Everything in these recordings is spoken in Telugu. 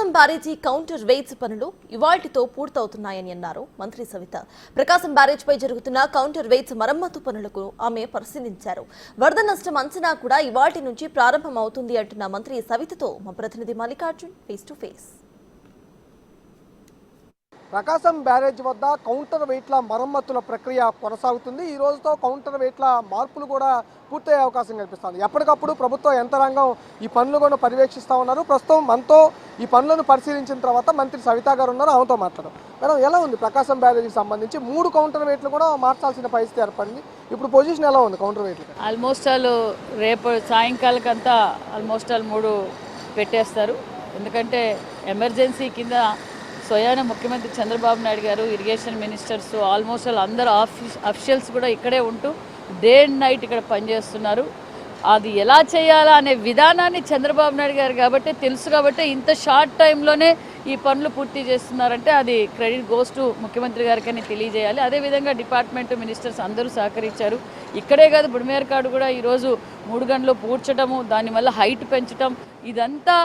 ప్రకాశం బ్యారేజీ కౌంటర్ వెయిట్స్ పనులు ఇవాల్టితో పూర్తవుతున్నాయని అన్నారు మంత్రి సవిత. ప్రకాశం బ్యారేజ్పై జరుగుతున్న కౌంటర్ వెయిట్స్ మరమ్మతు పనులకు ఆమె పరిశీలించారు. వరద నష్టం అంచనా కూడా ఇవాల్టి నుంచి ప్రారంభమవుతుంది అంటున్న మంత్రి సవితతో మా ప్రతినిధి Mallikarjun face to face. Prakasam barrage వద్ద కౌంటర్ వెయిట్ల మరమ్మతుల ప్రక్రియ కొనసాగుతుంది. ఈ రోజుతో కౌంటర్ వెయిట్ల మార్పులు కూడా పూర్తయ్యే అవకాశం కనిపిస్తుంది. ఎప్పటికప్పుడు ప్రభుత్వ యంత్రాంగం ఈ పనులు కూడా పర్యవేక్షిస్తూ ఉన్నారు. ప్రస్తుతం మనతో ఈ పనులను పరిశీలించిన తర్వాత మంత్రి సవిత గారు ఉన్నారు, ఆమెతో మాట్లాడడం. మేడం, ఎలా ఉంది ప్రకాశం బ్యారేజ్కి సంబంధించి 3 కౌంటర్ వెయిట్లు కూడా మార్చాల్సిన పరిస్థితి ఏర్పడింది. ఇప్పుడు పొజిషన్ ఎలా ఉంది కౌంటర్ వెయిట్లు? ఆల్మోస్ట్ వాళ్ళు రేపు సాయంకాలకంతా ఆల్మోస్ట్ వాళ్ళు 3 పెట్టేస్తారు. ఎందుకంటే ఎమర్జెన్సీ కింద స్వయాన ముఖ్యమంత్రి చంద్రబాబు నాయుడు గారు, ఇరిగేషన్ మినిస్టర్స్, ఆల్మోస్ట్ అందరూ అఫీషియల్స్ కూడా ఇక్కడే ఉంటూ డే అండ్ నైట్ ఇక్కడ పనిచేస్తున్నారు. అది ఎలా చేయాలా అనే విధానాన్ని చంద్రబాబు నాయుడు గారు కాబట్టి తెలుసు, కాబట్టి ఇంత షార్ట్ టైంలోనే ఈ పనులు పూర్తి చేస్తున్నారంటే అది క్రెడిట్ గోస్ టు ముఖ్యమంత్రి గారికని తెలియజేయాలి. అదేవిధంగా డిపార్ట్మెంట్ మినిస్టర్స్ అందరూ సహకరించారు. ఇక్కడే కాదు, బుడిమేరకాడు కూడా ఈరోజు 3 గంటలు పూడ్చడము, దానివల్ల హైట్ పెంచడం, ఇదంతా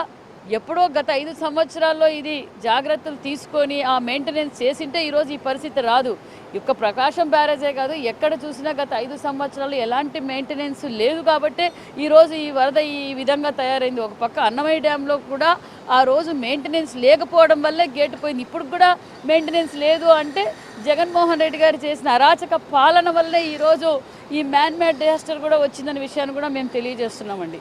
ఎప్పుడో గత 5 సంవత్సరాల్లో ఇది జాగ్రత్తలు తీసుకొని ఆ మెయింటెనెన్స్ చేసింటే ఈరోజు ఈ పరిస్థితి రాదు. ఒక్క ప్రకాశం బ్యారేజే కాదు, ఎక్కడ చూసినా గత 5 సంవత్సరాలు ఎలాంటి మెయింటెనెన్స్ లేదు కాబట్టే ఈరోజు ఈ వరద ఈ విధంగా తయారైంది. ఒక పక్క అన్నమయ్య డ్యాంలో కూడా ఆ రోజు మెయింటెనెన్స్ లేకపోవడం వల్లే గేటు పోయింది. ఇప్పుడు కూడా మెయింటెనెన్స్ లేదు అంటే జగన్మోహన్ రెడ్డి గారు చేసిన అరాచక పాలన వల్లే ఈరోజు ఈ మ్యాన్మేడ్ డిజాస్టర్ కూడా వచ్చిందనే విషయాన్ని కూడా మేము తెలియజేస్తున్నామండి.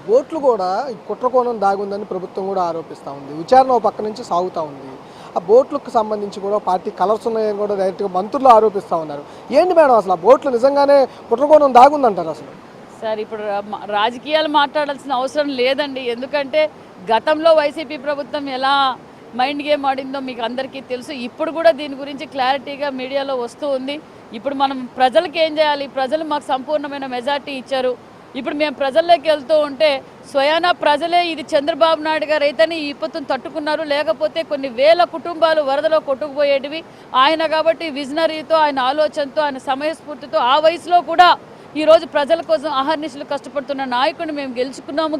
బోట్లు కూడా కుట్రకోణం దాగుందని ప్రభుత్వం కూడా ఆరోపిస్తూ ఉంది. విచారణ ఒక పక్క నుంచి సాగుతూ ఉంది. ఆ బోట్లకు సంబంధించి కూడా పార్టీ కలర్స్ ఉన్నాయని కూడా డైరెక్ట్గా మంత్రులు ఆరోపిస్తూ ఉన్నారు. ఏంటి మేడం అసలు ఆ బోట్లు నిజంగానే కుట్రకోణం దాగుందంటారు అసలు? సార్, ఇప్పుడు రాజకీయాలు మాట్లాడాల్సిన అవసరం లేదండి. ఎందుకంటే గతంలో వైసీపీ ప్రభుత్వం ఎలా మైండ్ గేమ్ ఆడిందో మీకు అందరికీ తెలుసు. ఇప్పుడు కూడా దీని గురించి క్లారిటీగా మీడియాలో వస్తూ ఉంది. ఇప్పుడు మనం ప్రజలకు ఏం చేయాలి? ప్రజలు మాకు సంపూర్ణమైన మెజార్టీ ఇచ్చారు. ఇప్పుడు మేము ప్రజల్లోకి వెళ్తూ ఉంటే స్వయాన ప్రజలే ఇది చంద్రబాబు నాయుడు గారు అయితేనే ఈ విపత్తును తట్టుకున్నారు, లేకపోతే కొన్ని వేల కుటుంబాలు వరదలో కొట్టుకుపోయేటివి. ఆయన కాబట్టి విజనరీతో, ఆయన ఆలోచనతో, ఆయన సమయస్ఫూర్తితో ఆ వయసులో కూడా ఈరోజు ప్రజల కోసం అహర్నిశలు కష్టపడుతున్న నాయకుడిని మేము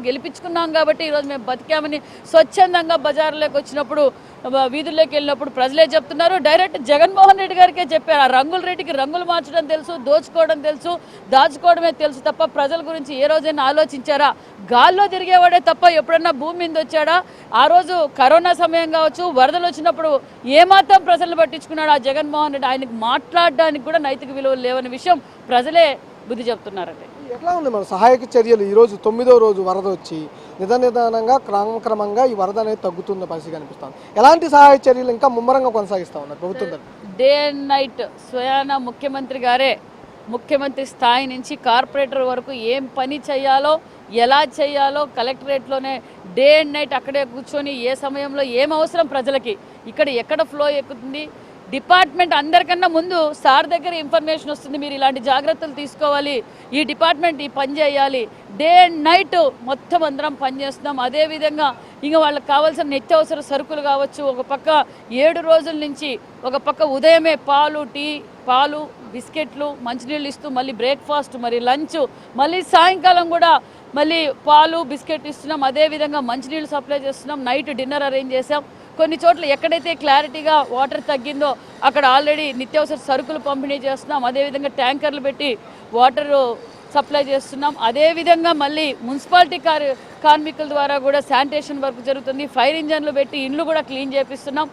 గెలిపించుకున్నాం కాబట్టి ఈరోజు మేము బతికామని స్వచ్ఛందంగా బజార్లోకి వచ్చినప్పుడు, వీధుల్లోకి వెళ్ళినప్పుడు ప్రజలే చెప్తున్నారు. డైరెక్ట్ జగన్మోహన్ రెడ్డి గారికే చెప్పారు. ఆ రంగుల రెడ్డికి రంగులు మార్చడం తెలుసు, దోచుకోవడం తెలుసు, దాచుకోవడమే తెలుసు తప్ప ప్రజల గురించి ఏ రోజైనా ఆలోచించారా? గాల్లో తిరిగేవాడే తప్ప ఎప్పుడన్నా భూమి మీద వచ్చాడా? ఆ రోజు కరోనా సమయం కావచ్చు, వరదలు వచ్చినప్పుడు ఏమాత్రం ప్రజలను పట్టించుకున్నాడు ఆ జగన్మోహన్ రెడ్డి? ఆయనకు మాట్లాడడానికి కూడా నైతిక విలువలు లేవనే విషయం ప్రజలే బుద్ధి చెప్తున్నారండి. ఎట్లా ఉంది మన సహాయక చర్యలు? ఈరోజు 9వ రోజు వరద వచ్చి నిదానంగా క్రమక్రమంగా ఈ వరద అనేది తగ్గుతున్న పరిస్థితి కనిపిస్తుంది. ఎలాంటి సహాయ చర్యలు ఇంకా ముమ్మరంగా కొనసాగిస్తూ ఉన్నారు ప్రభుత్వం? డే అండ్ నైట్ స్వయాన ముఖ్యమంత్రి గారే ముఖ్యమంత్రి స్థాయి నుంచి కార్పొరేటర్ వరకు ఏం పని చేయాలో, ఎలా చేయాలో కలెక్టరేట్లోనే డే అండ్ నైట్ అక్కడే కూర్చొని ఏ సమయంలో ఏం అవసరం ప్రజలకి, ఇక్కడ ఎక్కడ ఫ్లో ఎక్కుతుంది, డిపార్ట్మెంట్ అందరికన్నా ముందు సార్ దగ్గర ఇన్ఫర్మేషన్ వస్తుంది, మీరు ఇలాంటి జాగ్రత్తలు తీసుకోవాలి, ఈ డిపార్ట్మెంట్ ఈ పని చేయాలి. డే అండ్ నైట్ మొత్తం అందరం పనిచేస్తున్నాం. అదేవిధంగా ఇంకా వాళ్ళకి కావాల్సిన నిత్యావసర సరుకులు కావచ్చు, ఒక పక్క 7 రోజుల నుంచి ఒక పక్క ఉదయమే పాలు, బిస్కెట్లు, మంచినీళ్ళు ఇస్తూ మళ్ళీ బ్రేక్ఫాస్ట్, మరి లంచ్, మళ్ళీ సాయంకాలం కూడా మళ్ళీ పాలు బిస్కెట్ ఇస్తున్నాం. అదేవిధంగా మంచినీళ్ళు సప్లై చేస్తున్నాం. నైట్ డిన్నర్ అరేంజ్ చేసాం. కొన్ని చోట్ల ఎక్కడైతే క్లారిటీగా వాటర్ తగ్గిందో అక్కడ ఆల్రెడీ నిత్యావసర సరుకులు పంపిణీ చేస్తున్నాం. అదేవిధంగా ట్యాంకర్లు పెట్టి వాటర్ సప్లై చేస్తున్నాం. అదేవిధంగా మళ్ళీ మున్సిపాలిటీ కార్మికుల ద్వారా కూడా శానిటేషన్ వర్క్ జరుగుతుంది. ఫైర్ ఇంజన్లు పెట్టి ఇండ్లు కూడా క్లీన్ చేపిస్తున్నాం.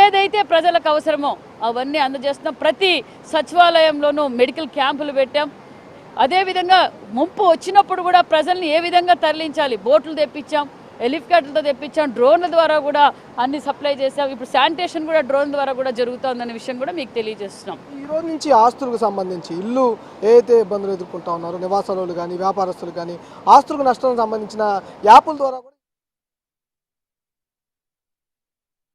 ఏదైతే ప్రజలకు అవసరమో అవన్నీ అందజేస్తున్నాం. ప్రతి సచివాలయంలోనూ మెడికల్ క్యాంపులు పెట్టాం. అదేవిధంగా ముంపు వచ్చినప్పుడు కూడా ప్రజల్ని ఏ విధంగా తరలించాలి, బోట్లు తెప్పించాం, హెలికాప్టర్లతో తెప్పించాం, డ్రోన్ల ద్వారా కూడా అన్ని సప్లై చేసాం. ఇప్పుడు శానిటేషన్ కూడా డ్రోన్ ద్వారా కూడా జరుగుతుందనే విషయం కూడా మీకు తెలియజేస్తున్నాం. ఈ రోజు నుంచి ఆస్తులకు సంబంధించి ఇల్లు ఏదైతే ఇబ్బందులు ఎదుర్కొంటా ఉన్నారో నివాసాలు కానీ వ్యాపారస్తులు కానీ ఆస్తులకు నష్టం సంబంధించిన యాప్ల ద్వారా